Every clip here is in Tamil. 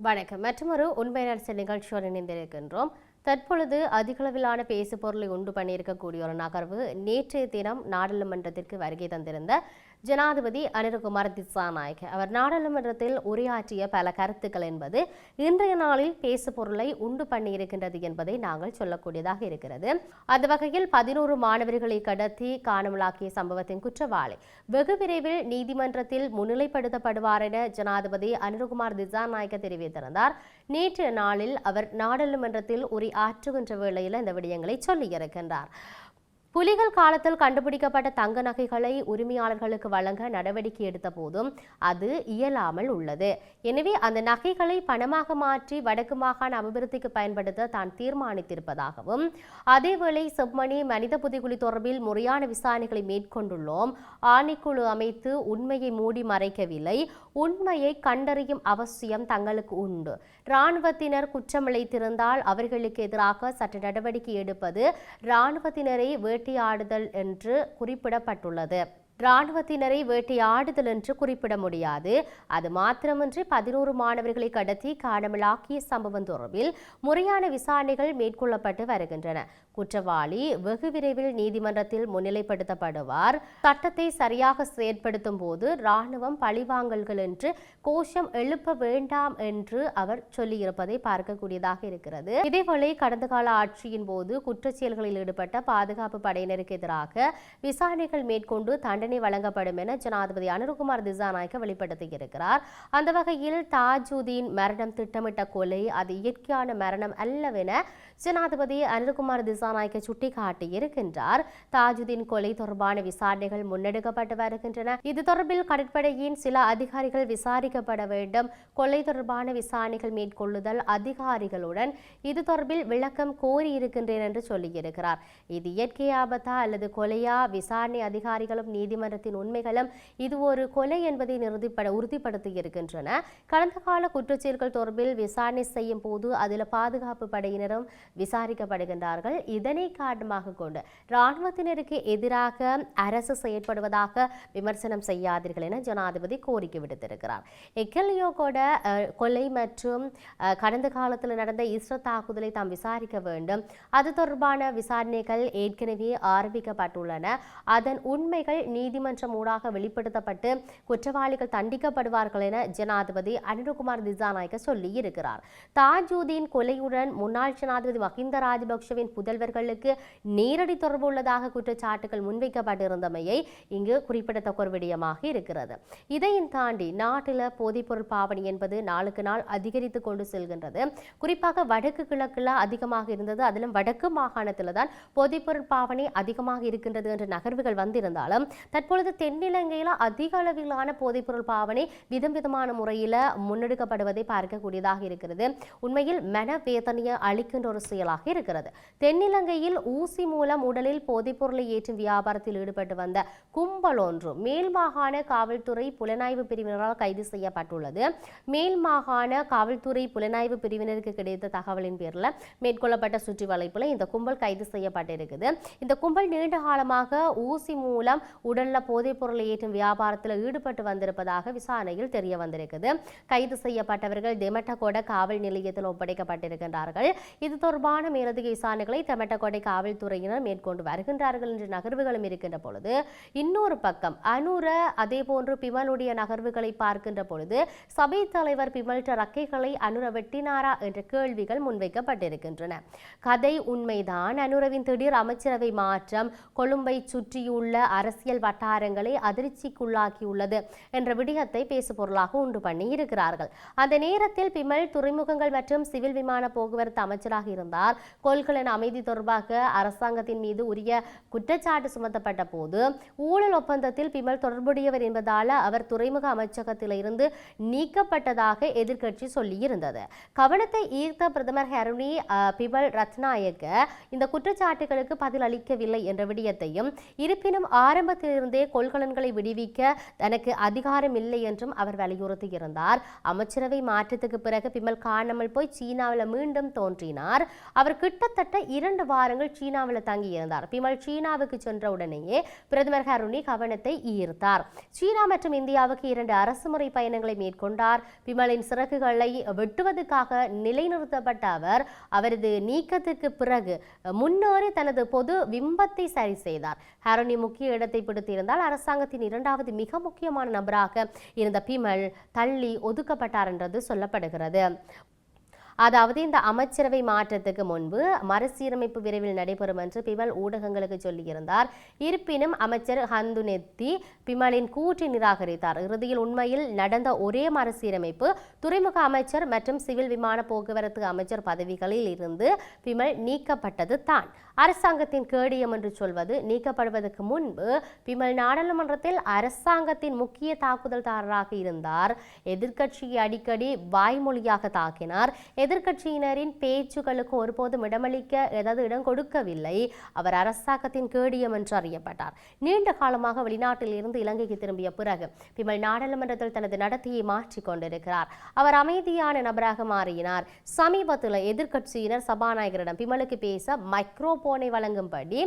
வணக்கம். மற்றொரு உண்மை அரசியல் நிகழ்ச்சியோடு இணைந்திருக்கின்றோம். தற்பொழுது அதிகளவிலான பேசு பொருளை உண்டு பண்ணியிருக்கக்கூடிய ஒரு நகர்வு நேற்றைய தினம் நாடாளுமன்றத்திற்கு வருகை தந்திருந்த ஜனாதிபதி அனுரகுமார் திசாநாயக்க அவர் நாடாளுமன்றத்தில் உரையாற்றிய பல கருத்துக்கள் என்பது இன்றைய நாளில் பேசு பொருளை உண்டு பண்ணியிருக்கின்றது என்பதை நாங்கள் சொல்லக்கூடியதாக இருக்கிறது. அந்த வகையில் 11 மாணவர்களை கடத்தி காணாமலாக்கிய சம்பவத்தின் குற்றவாளி வெகு விரைவில் நீதிமன்றத்தில் முன்னிலைப்படுத்தப்படுவார் என ஜனாதிபதி அனுரகுமார் திசாநாயக்க தெரிவித்திருந்தார். நேற்றைய நாளில் அவர் நாடாளுமன்றத்தில் உரையாற்றுகின்ற வேளையில் இந்த விடயங்களை சொல்லியிருக்கின்றார். புலிகள் காலத்தில் கண்டுபிடிக்கப்பட்ட தங்க நகைகளை உரிமையாளர்களுக்கு வழங்க நடவடிக்கை எடுத்த போதும் அது இயலாமல் உள்ளது. எனவே அந்த நகைகளை பணமாக மாற்றி வடக்கு மாகாண அபிவிருத்திக்கு பயன்படுத்த தான் தீர்மானித்திருப்பதாகவும், அதேவேளை செம்மணி மனித புதைகுழி தொடர்பில் முறையான விசாரணைகளை மேற்கொண்டுள்ளோம். ஆணைக்குழு அமைத்து உண்மையை மூடி மறைக்கவில்லை. உண்மையை கண்டறியும் அவசியம் தங்களுக்கு உண்டு. இராணுவத்தினர் குற்றமிழைத்திருந்தால் அவர்களுக்கு எதிராக சட்ட நடவடிக்கை எடுப்பது இராணுவத்தினரை வேட்டையாடுதல் என்று குறிப்பிடப்பட்டுள்ளது. இராணுவத்தினரை வேட்டையாடுதல் என்று குறிப்பிட முடியாது. அது மாத்திரமின்றி 11 மாணவர்களை கடத்தி காணாமலாக்கிய சம்பவம் தொடர்பில் முறையான விசாரணைகள் மேற்கொள்ளப்பட்டு வருகின்றன. குற்றவாளி வெகு விரைவில் நீதிமன்றத்தில் முன்னிலைப்படுத்தப்படுவார். சட்டத்தை சரியாக செயற்படுத்தும் போது இராணுவம் பழிவாங்கல்கள் என்று கோஷம் எழுப்ப வேண்டாம் என்று அவர் சொல்லியிருப்பதை பார்க்கக்கூடியதாக இருக்கிறது. இதேவேளை கடந்த கால ஆட்சியின் போது குற்றச்செயல்களில் ஈடுபட்ட பாதுகாப்பு படையினருக்கு எதிராக விசாரணைகள் மேற்கொண்டு தண்டனை வழங்கப்படும் என ஜனாதிபதி அனுரகுமார் திசாநாயக்க வெளிப்படுத்தியிருக்கிறார். அந்த வகையில் தாஜுதீன் மரணம் திட்டமிட்ட கொலை அது இயற்கையான மரணம் அல்லவென ஜனாதிபதி அனுரகுமார் திசாநாயக்க சுட்டிக்காட்டியிருக்கின்றார். தாஜுதீன் கொலை தொடர்பான விசாரணைகள் முன்னெடுக்கப்பட்டு வருகின்றன. இது தொடர்பில் கடற்படையின் சில அதிகாரிகள் விசாரிக்கப்பட வேண்டும். கொலை தொடர்பான விசாரணைகள் மேற்கொள்ளுதல் அதிகாரிகளுடன் இது தொடர்பில் விளக்கம் கோரியிருக்கின்றேன் என்று சொல்லியிருக்கிறார். இது இயற்கை ஆபத்தா அல்லது கொலையா? விசாரணை அதிகாரிகளும் நீதிமன்றத்தின் உண்மைகளும் இது ஒரு கொலை என்பதை உறுதிப்படுத்தியிருக்கின்றன. கடந்த கால குற்றச்செயல்கள் தொடர்பில் விசாரணை செய்யும் போது அதில் பாதுகாப்பு படையினரும் விசாரிக்கப்படுகின்றார்கள். இதனை காரணமாக கொண்டு இராணுவத்தினருக்கு எதிராக அரசு செயற்படுவதாக விமர்சனம் செய்யாதீர்கள் என ஜனாதிபதி கோரிக்கை விடுத்திருக்கிறார். எக்கெலியோகோட கொலை மற்றும் கடந்த காலத்தில் நடந்த இஸ்ரேல் தாக்குதலை தாம் விசாரிக்க வேண்டும். அது தொடர்பான விசாரணைகள் ஏற்கனவே ஆரம்பிக்கப்பட்டுள்ளன. அதன் உண்மைகள் நீதிமன்றம் ஊடாக வெளிப்படுத்தப்பட்டு குற்றவாளிகள் தண்டிக்கப்படுவார்கள் என ஜனாதிபதி அனுரகுமார் திசாநாயக்க சொல்லி இருக்கிறார். தாஜுதீன் கொலையுடன் முன்னாள் ஜனாதிபதி மஹிந்த ராஜபக்ஷவின் புதல்வர்களுக்கு நேரடி தொடர்பு உள்ளதாக குற்றச்சாட்டுகள் முன்வைக்கப்பட்டிருந்தமையை இங்கு குறிப்பிடத்தக்க ஒரு விடயமாக இருக்கிறது. இதையும் தாண்டி நாட்டில் போதைப்பொருள் பாவனை என்பது நாளுக்கு நாள் அதிகரித்து கொண்டு செல்கின்றது. குறிப்பாக வடக்கு கிழக்குல அதிகமாக இருந்தது. அதிலும் வடக்கு மாகாணத்தில் தான் போதைப்பொருள் பாவனை அதிகமாக இருக்கின்றது என்ற நகர்வுகள் வந்திருந்தாலும் தற்பொழுது தென்னிலங்கையில் அதிக அளவிலான போதைப்பொருள் பாவனை விதமான முறையில் முன்னெடுக்கப்படுவதை பார்க்கக்கூடியதாக இருக்கிறது. உண்மையில் மனவேதனையை அளிக்கின்ற ஒரு செயலாக இருக்கிறது. தென்னிலங்கையில் ஊசி மூலம் உடலில் போதைப்பொருளை ஏற்றும் வியாபாரத்தில் ஈடுபட்டு வந்த கும்பல் ஒன்று மேல் மாகாண காவல்துறை புலனாய்வு பிரிவினரால் கைது செய்யப்பட்டுள்ளது. மேல் மாகாண காவல்துறை புலனாய்வு பிரிவினருக்கு கிடைத்த தகவலின் பேரில் மேற்கொள்ளப்பட்ட சுற்றி வளைப்பில் இந்த கும்பல் கைது செய்யப்பட்டிருக்குது. இந்த கும்பல் நீண்ட காலமாக ஊசி மூலம் உடல்ல போதைப் பொருளை ஏற்றும் வியாபாரத்தில் ஈடுபட்டு வந்திருப்பதாக விசாரணையில் தெரிய வந்திருக்குது. கைது செய்யப்பட்டவர்கள் தெமட்டகொட காவல் நிலையத்தில் ஒப்படைக்கப்பட்டிருக்கின்றார்கள். இது தொடர்பான மேலதிக விசாரணைகளை தெமட்டகொடை காவல்துறையினர் மேற்கொண்டு வருகின்றார்கள் என்ற நகர்வுகளும் இருக்கின்ற பொழுது, இன்னொரு பக்கம் அனுர அதே போன்று பிமலுடைய நகர்வுகளை பார்க்கின்ற பொழுது சபை தலைவர் பிமல் ரக்கைகளை அனுர வெட்டினாரா என்ற கேள்விகள் முன்வைக்கப்பட்டிருக்கின்றன. கதை உண்மைதான். அனுரவின் திடீர் அமைச்சரவை மாற்றம் கொழும்பை சுற்றியுள்ள அரசியல் வட்டாரங்களை அதிர்ச்சிக்குள்ளாக்கியுள்ளது என்ற விடயத்தை பேசு பொருளாக உண்டு பண்ணி இருக்கிறார்கள். அந்த நேரத்தில் பிமல் துறைமுகங்கள் மற்றும் சிவில் விமான போக்குவரத்து அமைச்சராக இருந்தார். கொள்கலன் அமைதி தொடர்பாக அரசாங்கத்தின் மீது உரிய குற்றச்சாட்டு சுமத்தப்பட்ட போது ஊழல் ஒப்பந்தத்தில் பிமல் தொடர்புடையவர் என்பதால் அவர் துறைமுக அமைச்சகத்தில் இருந்து நீக்கப்பட்டதாக எதிர்க்கட்சி சொல்லியிருந்தது. கவனத்தை ஈர்த்த பிரதமர் ஹருணி பிமல் ரத்நாயக்க இந்த குற்றச்சாட்டுகளுக்கு பதில் அளிக்கவில்லை என்ற விடயத்தையும், இருப்பினும் ஆரம்பத்திலிருந்தே கொள்கலன்களை விடுவிக்க தனக்கு அதிகாரம் இல்லை என்றும் அவர் வலியுறுத்தியிருந்தார். அமைச்சரவை மாற்றத்துக்கு பிறகு பிமல் காணாமல் போய் சீனாவில் மீண்டும் தோன்றினார். அவர் கிட்டத்தட்ட 2 2 வாரங்கள் சீனாவில் தங்கியிருந்தார். பிமல் சீனாவுக்கு சென்ற உடனேயே பிரதமர் ஹருணி கவனத்தை ஈர்த்தார். சீனா மற்றும் இந்தியாவுக்கு 2 அரசுமுறை பயணங்களை மேற்கொண்டார். பிமலின் சிறகுகளை வெட்டுவதற்காக நிலைநிறுத்தப்பட்ட அவர் அவரது நீக்கத்துக்கு பிறகு முன்னேறி தனது பொது பிம்பத்தை சரி செய்தார். ஹருணி முக்கிய இடத்தை பிடித்திருந்தால் அரசாங்கத்தின் 2வது மிக முக்கியமான நபராக இருந்த பிமல் தள்ளி ஒதுக்கப்பட்டார் என்றது சொல்லப்படுகிறது. அதாவது இந்த அமைச்சரவை மாற்றத்துக்கு முன்பு மறுசீரமைப்பு விரைவில் நடைபெறும் என்று பிமல் ஊடகங்களுக்கு சொல்லியிருந்தார். இருப்பினும் அமைச்சர் ஹந்துனெத்தி பிமலின் கூற்றை நிராகரித்தார். இறுதியில் உண்மையில் நடந்த ஒரே மறுசீரமைப்பு துறைமுக அமைச்சர் மற்றும் சிவில் விமான போக்குவரத்து அமைச்சர் பதவிகளில் இருந்து பிமல் நீக்கப்பட்டது தான். அரசாங்கத்தின் கேடியம் என்று சொல்வது நீக்கப்படுவதற்கு முன்பு பிமல் நாடாளுமன்றத்தில் அரசாங்கத்தின் முக்கிய தாக்குதல்தாரராக இருந்தார். எதிர்க்கட்சியை அடிக்கடி வாய்மொழியாக தாக்கினார். எதிர்க்கட்சியினரின் பேச்சுகளுக்கு ஒருபோதும் இடம் கொடுக்கவில்லை. அவர் அரசாங்கத்தின் கேடியம் என்று அறியப்பட்டார். நீண்ட காலமாக வெளிநாட்டில் இருந்து இலங்கைக்கு திரும்பிய பிறகு பிமல் நாடாளுமன்றத்தில் தனது நடத்தையை மாற்றிக் கொண்டிருக்கிறார். அவர் அமைதியான நபராக மாறினார். சமீபத்தில் எதிர்க்கட்சியினர் சபாநாயகரிடம் பிமலுக்கு பேச மைக்ரோபோனை வழங்கும்படி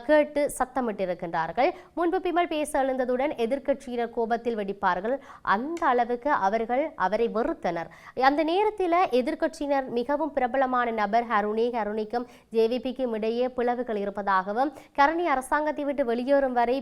கேட்டு சத்தமிட்டிருக்கின்றார்கள். முன்பு பிமல் பேச எழுந்ததுடன் எதிர்க்கட்சியினர் கோபத்தில் வெடிப்பார்கள். அந்த அளவுக்கு அவர்கள் அவரை வெறுத்தனர். அந்த நேரத்தில் எதிர்க்கட்சியினர் மிகவும் பிரபலமான நபர் ஹருணிக்கும் ஜேவிபிக்கும் இடையே பிளவுகள் இருப்பதாகவும் கருணி அரசாங்கத்தை விட்டு வெளியேறும் வரை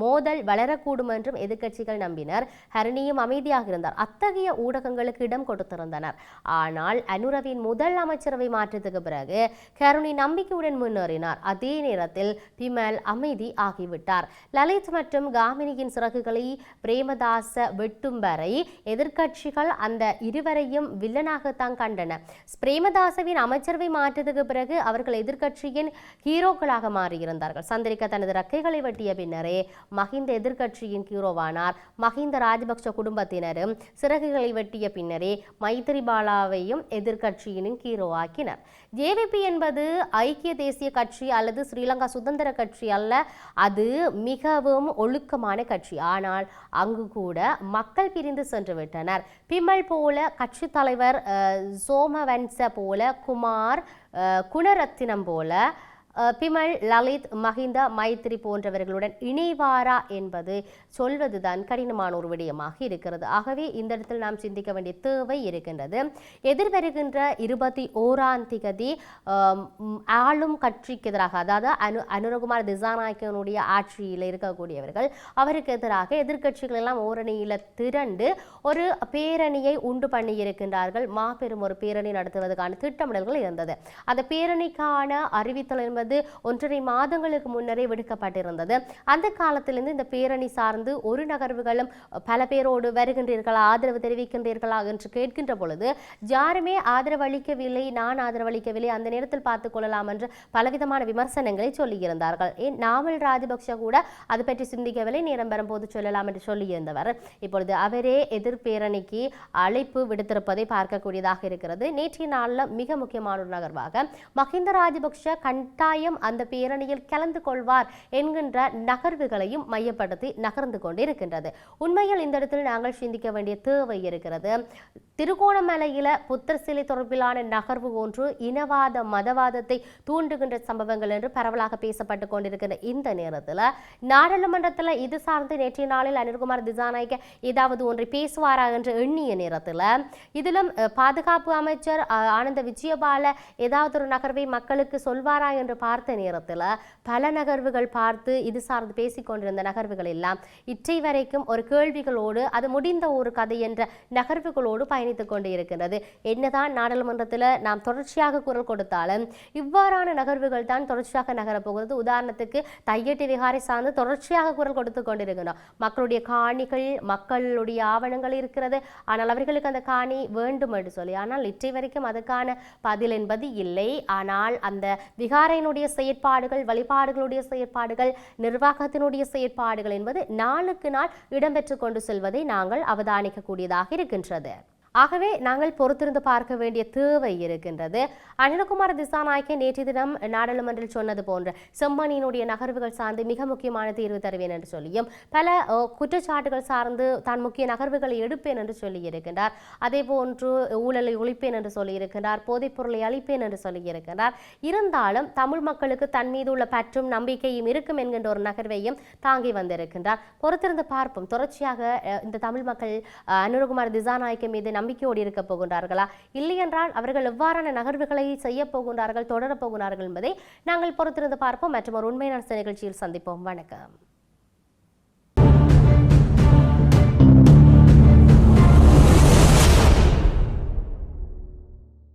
மோதல் வளரக்கூடும் என்றும் எதிர்க்கட்சிகள் நம்பினர். ஹருணியும் அமைதியாக இருந்தார். அத்தகைய ஊடகங்களுக்கு இடம் கொடுத்திருந்தனர். ஆனால் அனுரவின் முதல் அமைச்சரவை மாற்றத்துக்கு பிறகு கருணி நம்பிக்கையுடன் முன்னேறினார். அதே நேரத்தில் பிமல் அமைதி ஆகிவிட்டார். லலித் மற்றும் காமினியின் சிறகுகளை பிரேமதாச வெட்டும் வரை எதிர்க்கட்சிகள் அந்த இருவரையும் வில்லனாகத்தான் கண்டன. பிரேமதாசவின் அமைச்சரவை மாற்றத்துக்கு பிறகு அவர்கள் எதிர்க்கட்சியின் ஹீரோக்களாக மாறியிருந்தார்கள். சந்திரிகா தனது ரக்கைகளை வெட்டிய பின்னரே மஹிந்த எதிர்க்கட்சியின் ஹீரோவானார். மஹிந்த ராஜபக்ஷ குடும்பத்தினரும் சிறகுகளை வெட்டிய பின்னரே மைத்திரிபாலாவையும் எதிர்க்கட்சியினும் ஹீரோவாக்கினர். ஜேவிபி என்பது ஐக்கிய தேசிய கட்சி அல்லது ஸ்ரீலங்கா சுதந்திர கட்சி அல்ல. அது மிகவும் ஒழுக்கமான கட்சி. ஆனால் அங்கு கூட மக்கள் பிரிந்து சென்று விட்டனர். பிமல் போல கட்சி தலைவர் சோமவன்ச போல குமார் குணரத்தினம் போல பிமல் லலித் மஹிந்த மைத்திரி போன்றவர்களுடன் இணைவாரா என்பது சொல்வதுதான் கடினமான ஒரு விடயமாக இருக்கிறது. ஆகவே இந்த இடத்தில் நாம் சிந்திக்க வேண்டிய தேவை இருக்கின்றது. எதிர்வருகின்ற 21ஆம் தேதி ஆளும் கட்சிக்கு எதிராக, அதாவது அனுரகுமார் திசாநாயக்கனுடைய ஆட்சியில் இருக்கக்கூடியவர்கள், அவருக்கு எதிராக எதிர்க்கட்சிகள் எல்லாம் ஓரணியில் திரண்டு ஒரு பேரணியை உண்டு பண்ணி இருக்கின்றார்கள். மாபெரும் ஒரு பேரணி நடத்துவதற்கான திட்டமிடல்கள் இருந்தது. அந்த பேரணிக்கான அறிவித்தல் என்பது 1.5 மாதங்களுக்கு முன்னரே விடுக்கப்பட்டிருந்தது. அந்த காலத்திலிருந்து இந்த பேரணி சார்ந்து ஒரு நகர்வுகளும் பல பேரோடு வருகின்றீர்களா, ஆதரவு தெரிவிக்கின்றீர்களா என்று கேட்கின்ற பொழுது யாருமே ஆதரவு அளிக்கவில்லை, நான் ஆதரவு அளிக்கவில்லை, அந்த நேரத்தில் பார்த்துக் கொள்ளலாம் என்று பலவிதமான விமர்சனங்களை சொல்லியிருந்தார்கள். நாமல் ராஜபக்ஷ கூட அது பற்றி சிந்திக்கவில்லை, நேரம் வரும்போது சொல்லலாம் என்று சொல்லியிருந்தவர் இப்பொழுது அவரே எதிர்பேரணிக்கு அழைப்பு விடுத்திருப்பதை பார்க்கக்கூடியதாக இருக்கிறது. நேற்றைய நாளில் மிக முக்கியமான ஒரு நகர்வாக மஹிந்த ராஜபக்ஷ கண்டாயம் அந்த பேரணியில் கலந்து கொள்வார் என்கின்ற நகர்வுகளையும் மையப்படுத்தி நகர்ந்து கொண்டிருக்கின்றது. உண்மையில் இந்த இடத்தில் நாங்கள் சிந்திக்க வேண்டிய தேவை இருக்கிறது. திருகோணமலையில புத்தர் சிலை தொடர்பிலான நகர்வு ஒன்று இனவாத மதவாதத்தை தூண்டுகின்ற சம்பவங்கள் என்று பரவலாக பேசப்பட்டு கொண்டிருக்கின்ற இந்த நேரத்தில் நாடாளுமன்றத்தில் இது சார்ந்து நேற்றைய நாளில் அனில்குமார் திசாநாயக்க ஏதாவது ஒன்றை பேசுவாரா என்று எண்ணிய நேரத்தில் இதிலும் பாதுகாப்பு அமைச்சர் ஆனந்த விஜயபால ஏதாவது ஒரு நகர்வை மக்களுக்கு சொல்வாரா என்று பார்த்த நேரத்தில் பல நகர்வுகள் பார்த்து இது சார்ந்து பேசிக்கொண்டிருந்த நகர்வுகள் எல்லாம் இற்றை வரைக்கும் ஒரு கேள்விகளோடு அது முடிந்த ஒரு கதை என்ற நகர்வுகளோடு பயணித்துக் கொண்டு இருக்கின்றது. என்னதான் நாடாளுமன்றத்தில் நாம் தொடர்ச்சியாக குரல் கொடுத்தாலும் இவ்வாறான நகர்வுகள் தான் தொடர்ச்சியாக நகரப்போகிறது. உதாரணத்துக்கு தையட்டி விகாரை சார்ந்து தொடர்ச்சியாக குரல் கொடுத்து கொண்டிருக்கின்றோம். மக்களுடைய காணிகள், மக்களுடைய ஆவணங்கள் இருக்கிறது, ஆனால் அவர்களுக்கு அந்த காணி வேண்டும் என்று சொல்லி, ஆனால் இற்றை வரைக்கும் அதுக்கான பதில் என்பது இல்லை. ஆனால் அந்த விகாரையினுடைய செயற்பாடுகள், வழிபாடுகளுடைய செயற்பாடுகள், நிர்வாகத்தினுடைய செயற்பாடுகள் என்பது நாளுக்கு நாள் இடம்பெற்று கொண்டு செல்வதை நாங்கள் அவதானிக்கக்கூடியதாக இருக்கின்றது. ஆகவே நாங்கள் பொறுத்திருந்து பார்க்க வேண்டிய தேவை இருக்கின்றது. அனிலகுமார் திசாநாயக்க நேற்று தினம் நாடாளுமன்றில் சொன்னது போன்ற செம்மணியினுடைய நகர்வுகள் சார்ந்து மிக முக்கியமான தீர்வு தருவேன் என்று சொல்லியும் பல குற்றச்சாட்டுகள் சார்ந்து தான் முக்கிய நகர்வுகளை எடுப்பேன் என்று சொல்லியிருக்கின்றார். அதே போன்று ஊழலை ஒழிப்பேன் என்று சொல்லியிருக்கின்றார், போதைப் பொருளை அழிப்பேன் என்று சொல்லியிருக்கின்றார். இருந்தாலும் தமிழ் மக்களுக்கு தன் மீது உள்ள பற்றும் நம்பிக்கையும் இருக்கும் என்கின்ற ஒரு நகர்வையும் தாங்கி வந்திருக்கின்றார். பொறுத்திருந்து பார்ப்போம். தொடர்ச்சியாக இந்த தமிழ் மக்கள் அனுரகுமார் திசாநாயக்க மீது நம்பிக்கையோடு இருக்க போகின்றார்களா, இல்லை என்றால் அவர்கள் எவ்வாறான நகர்வுகளை செய்ய போகின்றார்கள், தொடரப் போகின்றார்கள் என்பதை நாங்கள் பொறுத்திருந்து பார்ப்போம். மற்றும் ஒரு உண்மையான நிகழ்ச்சியில் சந்திப்போம். வணக்கம்.